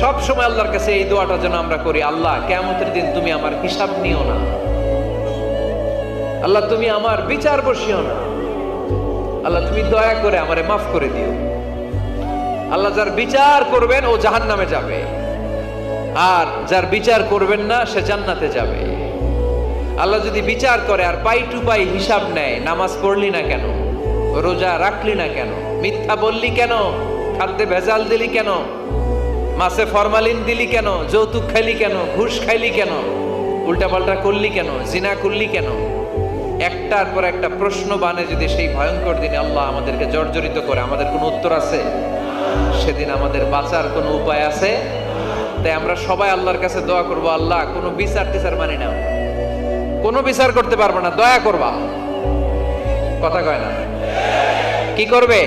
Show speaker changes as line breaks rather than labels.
সব সময় আল্লাহর কাছে এই দোয়াটা যেন আমরা করি, আল্লাহ কিয়ামতের দিন তুমি আমার হিসাব নিও না, আল্লাহ তুমি আমার বিচার বসিও না, আল্লাহ তুমি দয়া করে আমারে মাফ করে দিও। আল্লাহ যার বিচার করবেন ও জাহান্নামে যাবে, আর যার বিচার করবেন না সে জান্নাতে যাবে। আল্লাহ যদি বিচার করে আর পাই টু পাই হিসাব নেয়, নামাজ পড়লি না কেন, রোজা রাখলি না কেন, মিথ্যা বললি কেন, খাদ্যে ভেজাল দিলি কেন, মাছে ফরমালিন দিলি কেন, যৌতুক খাইলি কেন, ঘুষ খাইলি কেন, উল্টাপাল্টা করলি কেন, জিনা করলি কেন, একটার পর একটা প্রশ্ন বানে যদি সেই ভয়ঙ্কর দিনে আল্লাহ আমাদেরকে জর্জরিত করে, আমাদের কোনো উত্তর আছে? সেদিন আমাদের বাঁচার কোনো উপায় আছে? তাই আমরা সবাই আল্লাহর কাছে দোয়া করবো, আল্লাহ কোনো বিচার টিচার মানি না, কোনো বিচার করতে পারবো না, দয়া করবা। কথা কয় না? কি করবে?